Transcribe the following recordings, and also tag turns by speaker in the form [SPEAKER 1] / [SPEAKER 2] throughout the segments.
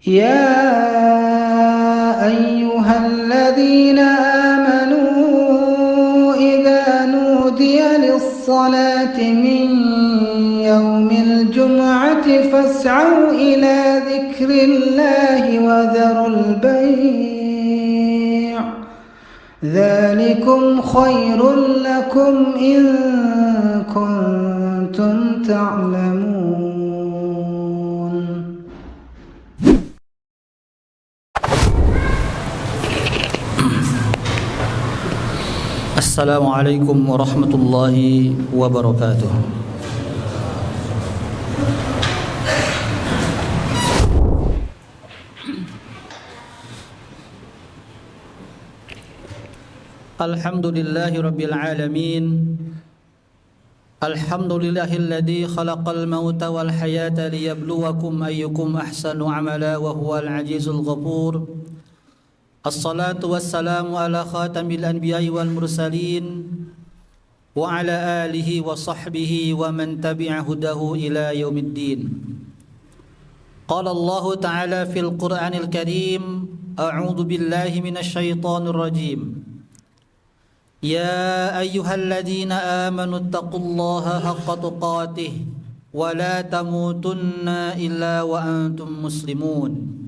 [SPEAKER 1] يا أيها الذين آمنوا إذا نودي للصلاة من يوم الجمعة فاسعوا إلى ذكر الله وذروا البيع ذلكم خير لكم إن كنتم تعلمون.
[SPEAKER 2] Assalamualaikum warahmatullahi wabarakatuh. Alhamdulillahi rabbil alamin. Alhamdulillahilladzi khalaqal mauta wal hayata liyabluwakum ayyukum ahsanu amala wa huwal azizul ghafur. Assalatu wassalamu ala khatamil anbiya'i wal mursalin wa ala alihi wa sahbihi wa man tabi'a hudahu ila yaumiddin. Qala Allah ta'ala fil Qur'anil Karim, a'udzu billahi minasy syaithanir rajim. Ya ayyuhalladzina amanu taqullaha haqqa tuqatih wa la tamutunna illa wa antum muslimun.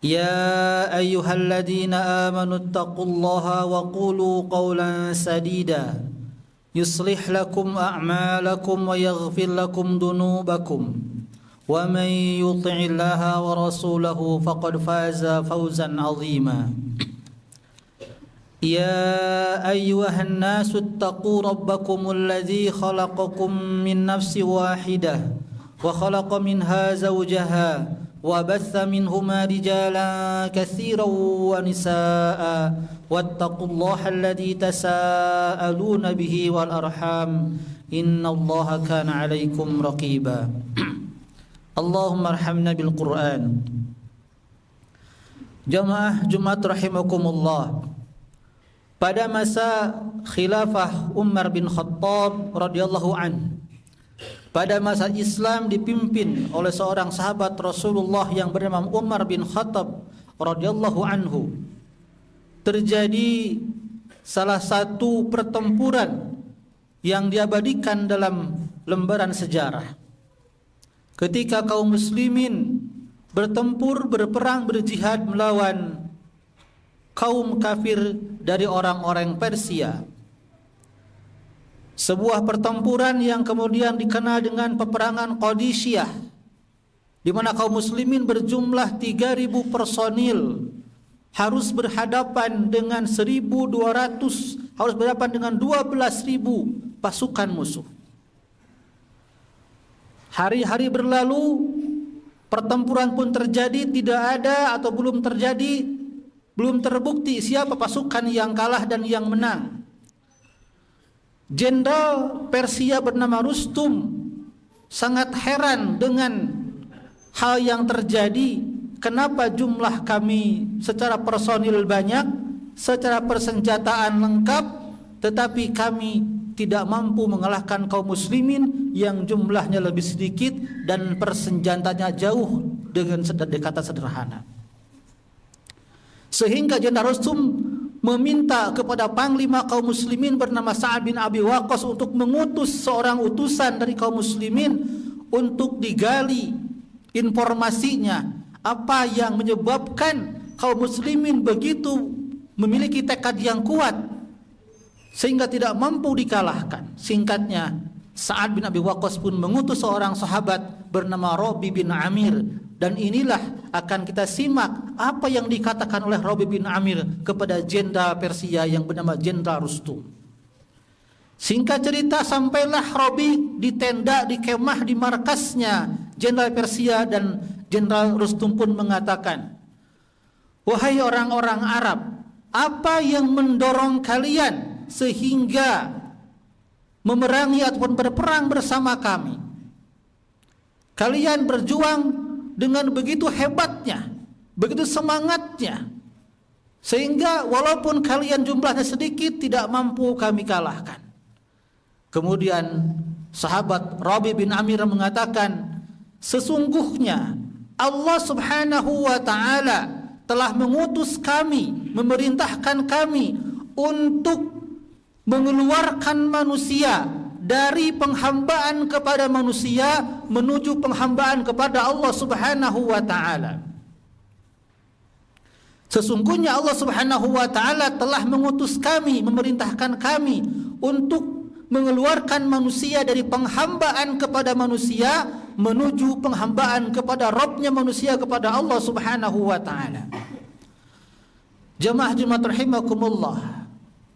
[SPEAKER 2] يا أيها الذين آمنوا اتقوا الله وقولوا قولا سديدا يصلح لكم أعمالكم ويغفر لكم ذنوبكم ومن يطع الله ورسوله فقد فاز فوزا عظيما. يا أيها الناس اتقوا ربكم الذي خلقكم من نفس واحدة وخلق منها زوجها وبث منهما رجالا كثيرا ونساء واتقوا الله الذي تساءلون به والأرحام إن الله كان عليكم رقيبا. اللهم ارحمنا بالقرآن. Jamaah Jumat rahimakumullah. Pada masa khilafah Umar bin Khattab radhiyallahu anhu, pada masa Islam dipimpin oleh seorang sahabat Rasulullah yang bernama Umar bin Khattab radhiyallahu anhu, terjadi salah satu pertempuran yang diabadikan dalam lembaran sejarah. Ketika kaum muslimin bertempur, berperang, berjihad melawan kaum kafir dari orang-orang Persia. Sebuah pertempuran yang kemudian dikenal dengan peperangan Qadisiyah, di mana kaum muslimin berjumlah 3.000 personil harus berhadapan dengan 1.200, harus berhadapan dengan 12.000 pasukan musuh. Hari-hari berlalu, pertempuran pun terjadi, tidak ada atau belum terjadi, belum terbukti siapa pasukan yang kalah dan yang menang. Jenderal Persia bernama Rustum sangat heran dengan hal yang terjadi. Kenapa jumlah kami secara personil banyak, secara persenjataan lengkap, tetapi kami tidak mampu mengalahkan kaum muslimin yang jumlahnya lebih sedikit dan persenjataannya jauh dengan kata sederhana. Sehingga Jenderal Rustum meminta kepada panglima kaum muslimin bernama Sa'ad bin Abi Waqqas untuk mengutus seorang utusan dari kaum muslimin untuk digali informasinya, apa yang menyebabkan kaum muslimin begitu memiliki tekad yang kuat sehingga tidak mampu dikalahkan. Singkatnya, Sa'ad bin Abi Waqqas pun mengutus seorang sahabat bernama Rabi bin Amir, dan inilah akan kita simak apa yang dikatakan oleh Rabi bin Amir kepada jenderal Persia yang bernama Jenderal Rustum. Singkat cerita, sampailah Rabi di tenda, di kemah, di markasnya Jenderal Persia, dan Jenderal Rustum pun mengatakan, "Wahai orang-orang Arab, apa yang mendorong kalian sehingga memerangi ataupun berperang bersama kami? Kalian berjuang dengan begitu hebatnya, begitu semangatnya, sehingga walaupun kalian jumlahnya sedikit tidak mampu kami kalahkan." Kemudian sahabat Rabi bin Amir mengatakan, "Sesungguhnya Allah Subhanahu wa ta'ala telah mengutus kami, memerintahkan kami untuk mengeluarkan manusia dari penghambaan kepada manusia menuju penghambaan kepada Allah Subhanahu wa ta'ala. Sesungguhnya Allah Subhanahu wa ta'ala telah mengutus kami, memerintahkan kami untuk mengeluarkan manusia dari penghambaan kepada manusia menuju penghambaan kepada Rabbnya manusia, kepada Allah Subhanahu wa ta'ala. Jemaah rahimakumullah,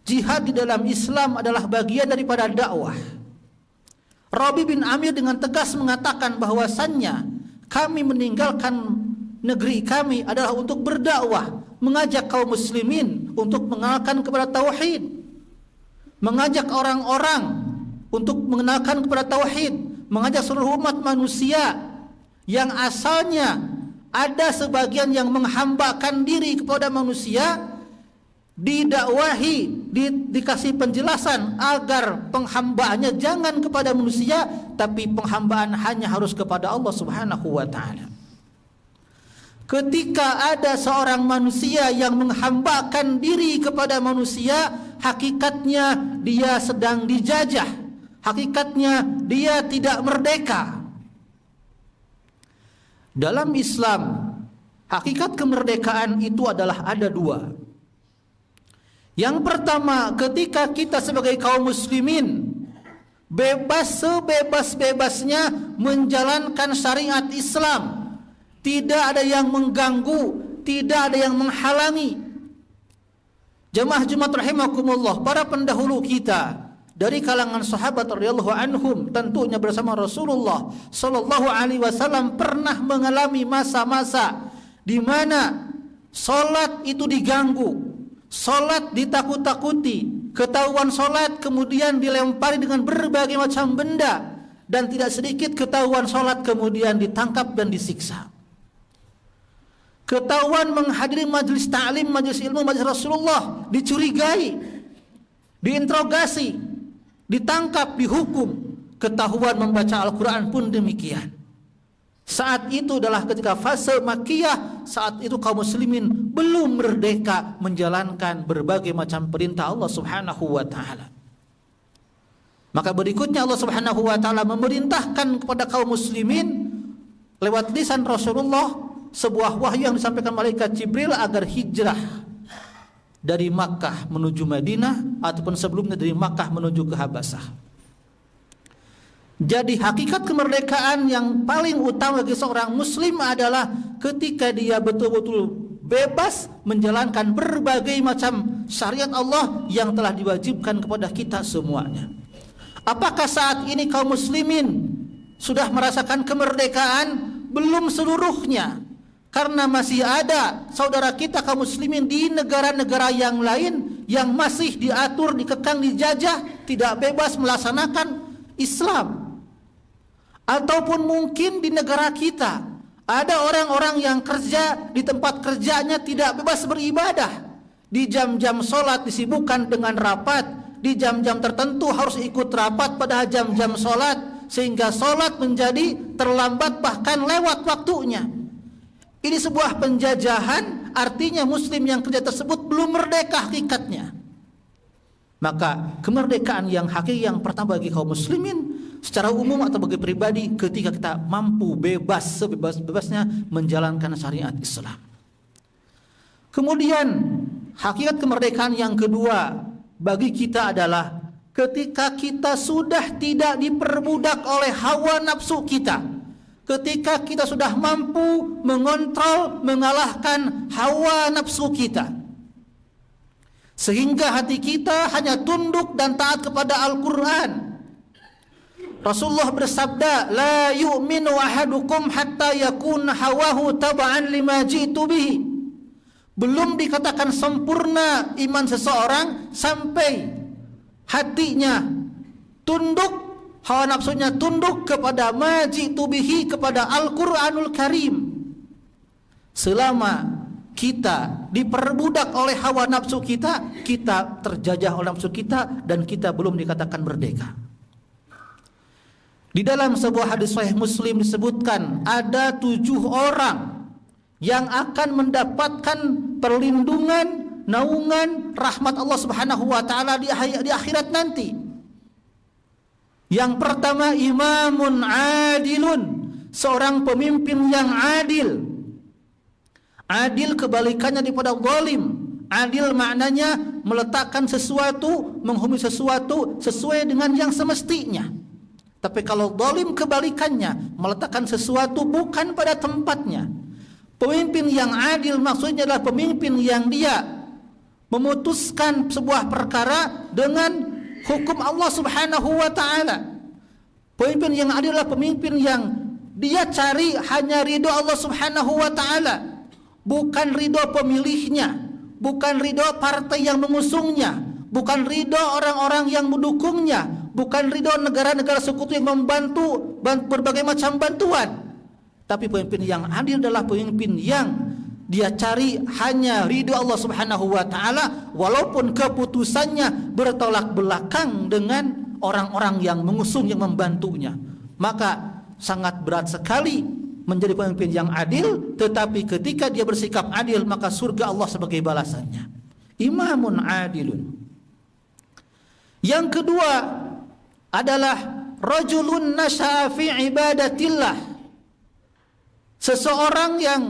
[SPEAKER 2] jihad di dalam Islam adalah bagian daripada dakwah. Rabi bin Amir dengan tegas mengatakan bahwasannya kami meninggalkan negeri kami adalah untuk berdakwah, mengajak kaum muslimin untuk mengenalkan kepada tauhid, mengajak orang-orang untuk mengenalkan kepada tauhid, mengajak seluruh umat manusia yang asalnya ada sebagian yang menghambakan diri kepada manusia, didakwahi, dikasih penjelasan agar penghambaannya jangan kepada manusia, tapi penghambaan hanya harus kepada Allah Subhanahu wa ta'ala. Ketika ada seorang manusia yang menghambakan diri kepada manusia, hakikatnya dia sedang dijajah, hakikatnya dia tidak merdeka. Dalam Islam, hakikat kemerdekaan itu adalah ada dua. Yang pertama, ketika kita sebagai kaum muslimin bebas sebebas-bebasnya menjalankan syariat Islam, tidak ada yang mengganggu, tidak ada yang menghalangi. Jemaah rahimakumullah, para pendahulu kita dari kalangan sahabat radhiyallahu anhum, tentunya bersama Rasulullah sallallahu alaihi wasallam, pernah mengalami masa-masa di mana salat itu diganggu, salat ditakut-takuti, ketahuan salat kemudian dilempari dengan berbagai macam benda, dan tidak sedikit ketahuan salat kemudian ditangkap dan disiksa. Ketahuan menghadiri majelis ta'lim, majelis ilmu, majelis Rasulullah, dicurigai, diinterogasi, ditangkap, dihukum. Ketahuan membaca Al-Quran pun demikian. Saat itu adalah ketika fase Makkiyah, saat itu kaum muslimin belum merdeka menjalankan berbagai macam perintah Allah Subhanahu wa ta'ala. Maka berikutnya Allah Subhanahu wa ta'ala memerintahkan kepada kaum muslimin lewat lisan Rasulullah sebuah wahyu yang disampaikan malaikat Jibril agar hijrah dari Makkah menuju Madinah, ataupun sebelumnya dari Makkah menuju ke Habasah. Jadi hakikat kemerdekaan yang paling utama bagi seorang muslim adalah ketika dia betul-betul bebas menjalankan berbagai macam syariat Allah yang telah diwajibkan kepada kita semuanya. Apakah saat ini kaum muslimin sudah merasakan kemerdekaan? Belum seluruhnya. Karena masih ada saudara kita kaum muslimin di negara-negara yang lain yang masih diatur, dikekang, dijajah, tidak bebas melaksanakan Islam. Ataupun mungkin di negara kita ada orang-orang yang kerja di tempat kerjanya tidak bebas beribadah. Di jam-jam sholat disibukkan dengan rapat, di jam-jam tertentu harus ikut rapat pada jam-jam sholat, sehingga sholat menjadi terlambat bahkan lewat waktunya. Ini sebuah penjajahan, artinya muslim yang kerja tersebut belum merdeka hakikatnya. Maka kemerdekaan yang hakiki yang pertama bagi kaum muslimin secara umum atau bagi pribadi ketika kita mampu bebas sebebas-bebasnya menjalankan syariat Islam. Kemudian hakikat kemerdekaan yang kedua bagi kita adalah ketika kita sudah tidak diperbudak oleh hawa nafsu kita. Ketika kita sudah mampu mengontrol, mengalahkan hawa nafsu kita, sehingga hati kita hanya tunduk dan taat kepada Al-Quran. Rasulullah bersabda, la yu'minu ahadukum hatta yakun hawahu taba'an lima jitu bihi. Belum dikatakan sempurna iman seseorang sampai hatinya tunduk, hawa nafsunya tunduk kepada majitu bihi, kepada Al-Quranul Karim. Selama kita diperbudak oleh hawa nafsu kita, kita terjajah oleh nafsu kita, dan kita belum dikatakan merdeka. Di dalam sebuah hadis sahih Muslim disebutkan ada 7 orang yang akan mendapatkan perlindungan, naungan rahmat Allah Subhanahu wa taala di akhirat nanti. Yang pertama, imamun adilun, seorang pemimpin yang adil. Adil kebalikannya daripada zalim. Adil maknanya meletakkan sesuatu, menghukumi sesuatu sesuai dengan yang semestinya. Tapi kalau zalim kebalikannya, meletakkan sesuatu bukan pada tempatnya. Pemimpin yang adil maksudnya adalah pemimpin yang dia memutuskan sebuah perkara dengan hukum Allah Subhanahu wa taala. Pemimpin yang adil adalah pemimpin yang dia cari hanya ridho Allah Subhanahu wa taala, bukan ridho pemilihnya, bukan ridho partai yang mengusungnya, bukan ridho orang-orang yang mendukungnya, bukan ridho negara-negara sekutu yang membantu berbagai macam bantuan. Tapi pemimpin yang adil adalah pemimpin yang dia cari hanya ridho Allah Subhanahu wa taala, walaupun keputusannya bertolak belakang dengan orang-orang yang mengusung, yang membantunya. Maka sangat berat sekali menjadi pemimpin yang adil, tetapi ketika dia bersikap adil maka surga Allah sebagai balasannya. Imamun adilun. Yang kedua adalah rajulun nasha'a fi ibadatillah, seseorang yang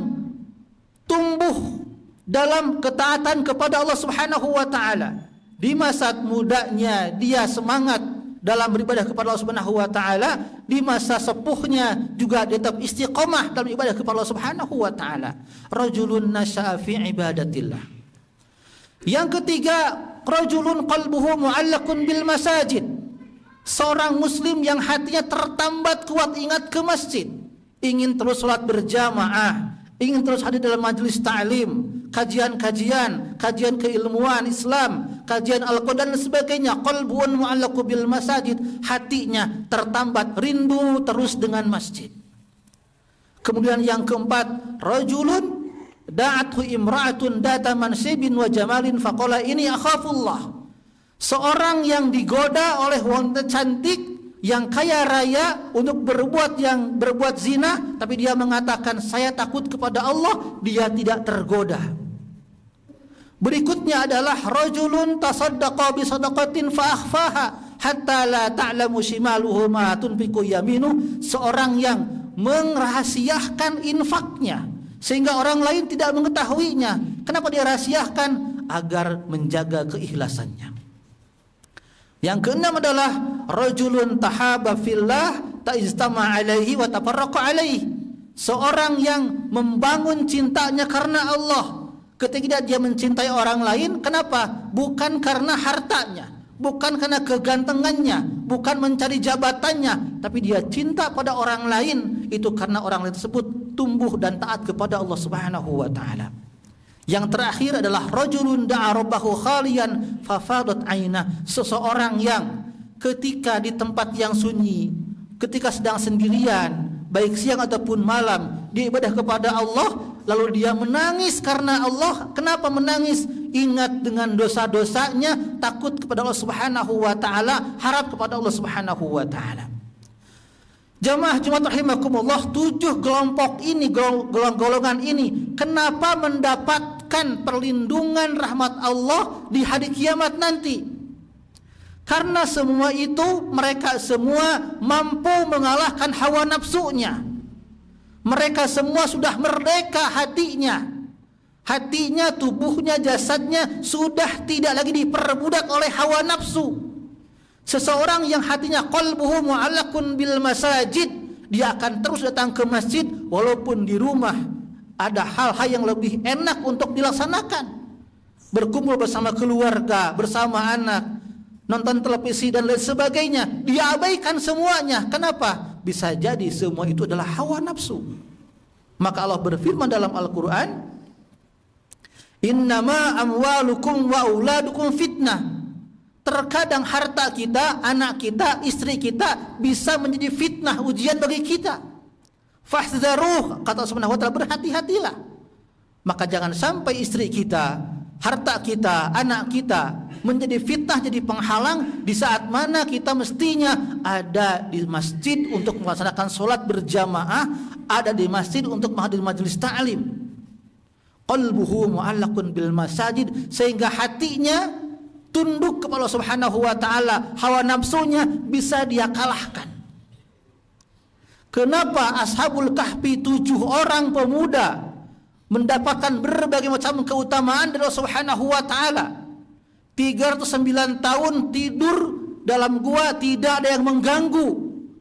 [SPEAKER 2] tumbuh dalam ketaatan kepada Allah Subhanahu wa taala. Di masa mudanya dia semangat dalam beribadah kepada Allah Subhanahu wa taala, di masa sepuhnya juga dia tetap istiqomah dalam ibadah kepada Allah Subhanahu wa taala. Rajulun nasha'a fi ibadatillah. Yang ketiga, rajulun qalbuhu mu'allaqun bil masajid. Seorang muslim yang hatinya tertambat kuat ingat ke masjid, ingin terus salat berjamaah, ingin terus hadir dalam majelis ta'lim, kajian-kajian, kajian keilmuan Islam, kajian Al-Quran dan sebagainya. Qalbun mu'allaqu bil masajid, hatinya tertambat rindu terus dengan masjid. Kemudian yang keempat, rajulun da'athu imra'atun data mansibin wa jamalin faqala ini akhafullah. Seorang yang digoda oleh wanita cantik yang kaya raya untuk berbuat zina, tapi dia mengatakan saya takut kepada Allah, dia tidak tergoda. Berikutnya adalah rajulun tasaddaqa bi sadaqatin fa akhfaha hatta la ta'lamu shimaluhu ma tunfiqu yaminu. Seorang yang merahasiakan infaknya sehingga orang lain tidak mengetahuinya. Kenapa dia rahasiakan? Agar menjaga keikhlasannya. Yang keenam adalah rajulun tahaba fillah ta'iztama alaihi wa tafarraqa alaihi. Seorang yang membangun cintanya karena Allah. Ketika dia mencintai orang lain, kenapa? Bukan karena hartanya, bukan karena kegantengannya, bukan mencari jabatannya, tapi dia cinta pada orang lain itu karena orang lain tersebut tumbuh dan taat kepada Allah Subhanahu wa taala. Yang terakhir adalah rajulun da'a rabbahu khalian fafadat ainah. Seseorang yang ketika di tempat yang sunyi, ketika sedang sendirian, baik siang ataupun malam, dia ibadah kepada Allah, lalu dia menangis karena Allah. Kenapa menangis? Ingat dengan dosa-dosanya, takut kepada Allah Subhanahu wa taala, harap kepada Allah Subhanahu wa taala. Jamaah Jumat rahimakumullah, 7 kelompok ini, golongan ini, kenapa mendapatkan perlindungan rahmat Allah di hari kiamat nanti? Karena semua itu mereka semua mampu mengalahkan hawa nafsunya. Mereka semua sudah merdeka hatinya. Hatinya, tubuhnya, jasadnya sudah tidak lagi diperbudak oleh hawa nafsu. Seseorang yang hatinya qalbuhu mu'allaqun bil masajid, dia akan terus datang ke masjid walaupun di rumah ada hal-hal yang lebih enak untuk dilaksanakan. Berkumpul bersama keluarga, bersama anak, nonton televisi dan lain sebagainya, dia abaikan semuanya. Kenapa? Bisa jadi semua itu adalah hawa nafsu. Maka Allah berfirman dalam Al-Quran, innama amwalukum wa auladukum fitnah. Terkadang harta kita, anak kita, istri kita bisa menjadi fitnah, ujian bagi kita. Fahdharuh, kata Allah Subhanahu wa taala, berhati-hatilah. Maka jangan sampai istri kita, harta kita, anak kita menjadi fitnah, jadi penghalang di saat mana kita mestinya ada di masjid untuk melaksanakan sholat berjamaah, ada di masjid untuk menghadiri majelis ta'lim. Qalbuhu mu'allaqun bil masajid, sehingga hatinya tunduk kepada Allah Subhanahu wa taala, hawa nafsunya bisa dia kalahkan. Kenapa Ashabul Kahfi 7 orang pemuda mendapatkan berbagai macam keutamaan dari Allah Subhanahu wa taala? 309 tahun tidur dalam gua, tidak ada yang mengganggu.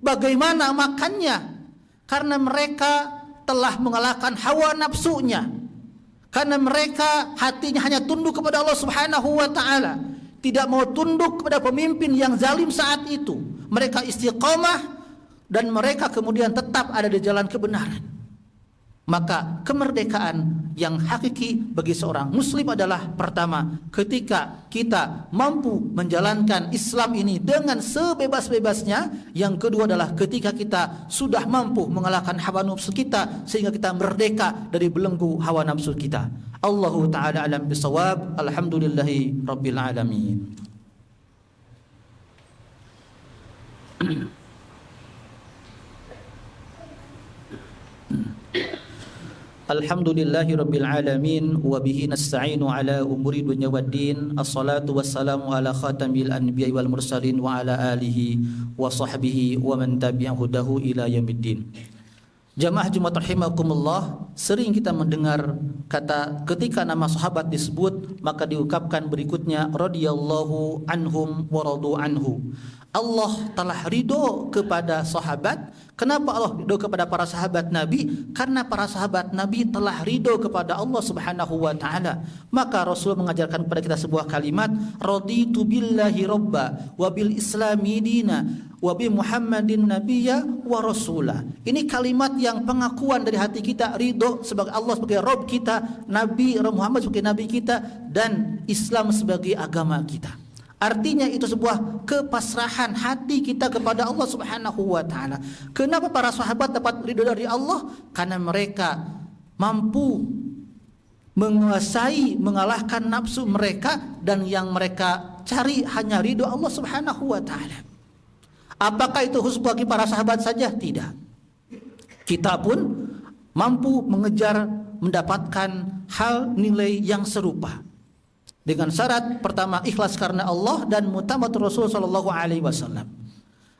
[SPEAKER 2] Bagaimana makannya? Karena mereka telah mengalahkan hawa nafsunya. Karena mereka hatinya hanya tunduk kepada Allah Subhanahu wa taala, tidak mau tunduk kepada pemimpin yang zalim saat itu. Mereka istiqamah dan mereka kemudian tetap ada di jalan kebenaran. Maka kemerdekaan yang hakiki bagi seorang muslim adalah pertama, ketika kita mampu menjalankan Islam ini dengan sebebas-bebasnya. Yang kedua adalah ketika kita sudah mampu mengalahkan hawa nafsu kita sehingga kita merdeka dari belenggu hawa nafsu kita. Allahu ta'ala alam bisawab. Alhamdulillahi rabbil alamin. Alhamdulillahi rabbil alamin wa bihi nasta'inu ala umuri dunya waddin. Assalatu wassalamu ala khatamil anbiya'i wal mursalin wa ala alihi wa sahbihi wa man tabi'ahu hudahu ila yaumiddin. Jamaah Jumat rahimakumullah, sering kita mendengar kata ketika nama sahabat disebut maka diungkapkan berikutnya radhiyallahu anhum wa radu anhu. Allah telah ridho kepada sahabat. Kenapa Allah ridho kepada para sahabat Nabi? Karena para sahabat Nabi telah ridho kepada Allah Subhanahu wa taala. Maka Rasul mengajarkan kepada kita sebuah kalimat, raditu billahi robba wa bil islami dina wa bi Muhammadin nabiyya wa rasula. Ini kalimat yang pengakuan dari hati kita, ridho sebagai Allah sebagai Rabb kita, Nabi Muhammad sebagai Nabi kita, dan Islam sebagai agama kita. Artinya itu sebuah kepasrahan hati kita kepada Allah Subhanahu wa taala. Kenapa para sahabat dapat ridho dari Allah? Karena mereka mampu menguasai, mengalahkan nafsu mereka, dan yang mereka cari hanya ridho Allah Subhanahu wa taala. Apakah itu khusus bagi para sahabat saja? Tidak. Kita pun mampu mengejar mendapatkan hal nilai yang serupa. Dengan syarat pertama ikhlas karena Allah dan mutabatur Rasul sallallahu alaihi wasallam.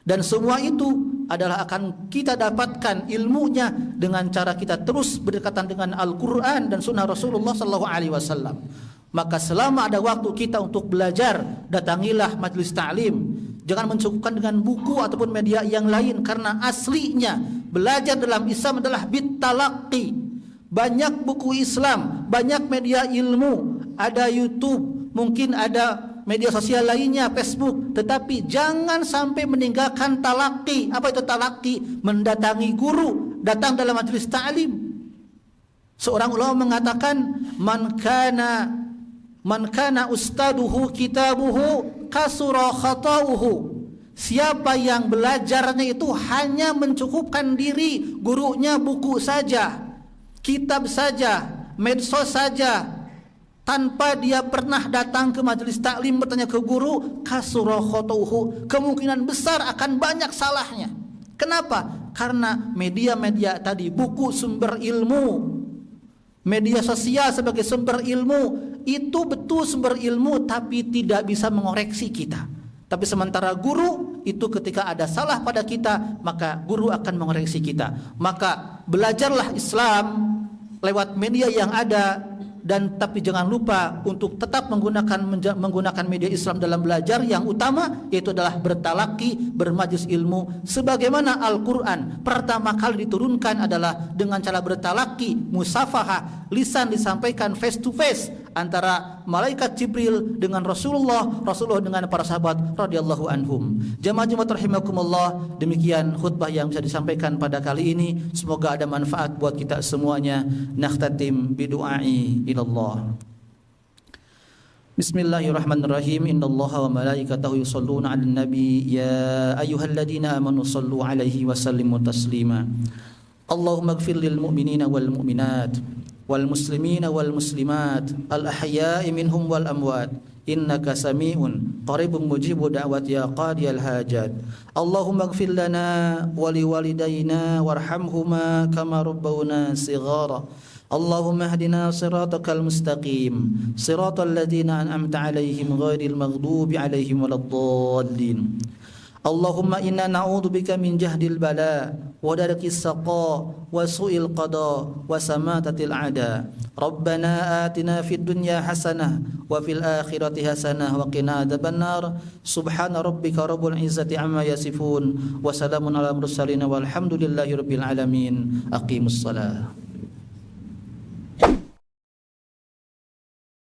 [SPEAKER 2] Dan semua itu adalah akan kita dapatkan ilmunya dengan cara kita terus berdekatan dengan Al-Qur'an dan sunnah Rasulullah sallallahu alaihi wasallam. Maka selama ada waktu kita untuk belajar, datangilah majelis ta'lim. Jangan mencukupkan dengan buku ataupun media yang lain, karena aslinya belajar dalam Islam adalah bitalaqi. Banyak buku Islam, banyak media ilmu, ada YouTube, mungkin ada media sosial lainnya, Facebook, tetapi jangan sampai meninggalkan talaqi. Apa itu talaqi? Mendatangi guru, datang dalam majelis ta'lim. Seorang ulama mengatakan, man kana ustaduhu kitabuhu kasura khata'uhu. Siapa yang belajarnya itu hanya mencukupkan diri, gurunya buku saja, kitab saja, medsos saja, tanpa dia pernah datang ke majelis taklim bertanya ke guru, kasura khata'uhu, kemungkinan besar akan banyak salahnya. Kenapa? Karena media-media tadi, buku sumber ilmu, media sosial sebagai sumber ilmu, itu betul sumber ilmu tapi tidak bisa mengoreksi kita. Tapi sementara guru itu ketika ada salah pada kita, maka guru akan mengoreksi kita. Maka belajarlah Islam lewat media yang ada, dan tapi jangan lupa untuk tetap menggunakan media Islam dalam belajar. Yang utama yaitu adalah bertalaki, bermajlis ilmu. Sebagaimana Al-Quran pertama kali diturunkan adalah dengan cara bertalaki, musafahah, lisan disampaikan face to face antara malaikat Jibril dengan Rasulullah dengan para sahabat radhiyallahu anhum. Jamaah Jumat rahimakumullah, demikian khutbah yang bisa disampaikan pada kali ini. Semoga ada manfaat buat kita semuanya. Nakhtatim bidu'ai ilallah. Bismillahirrahmanirrahim. Innallaha wa malaikatahu yusholluna 'alan nabi ya ayyuhalladzina amanu shallu 'alaihi wa sallimu taslima. Allahumma ighfir lil mu'minina wal mu'minat wal muslimina wal muslimat al ahya'i minhum wal amwat innaka sami'un qaribun mujibu da'wat ya qadiyal hajat. Allahumma ighfir lana wa liwalidayna warhamhuma kama rabbawna shighara. Allahumma hdina siratakal mustaqim siratal ladzina an'amta 'alaihim ghairil maghdubi 'alaihim waladdallin. Allahumma inna na'udzubika min jahdil bala wa darkis saqa wa su'il qada wa samatatil a'da. Rabbana atina fid dunya hasanah wa fil akhirati hasanah wa qina adzabannar. Subhana rabbika rabbil izzati amma yasifun wa salamun alal mursalin walhamdulillahi rabbil alamin. Aqimus shalah.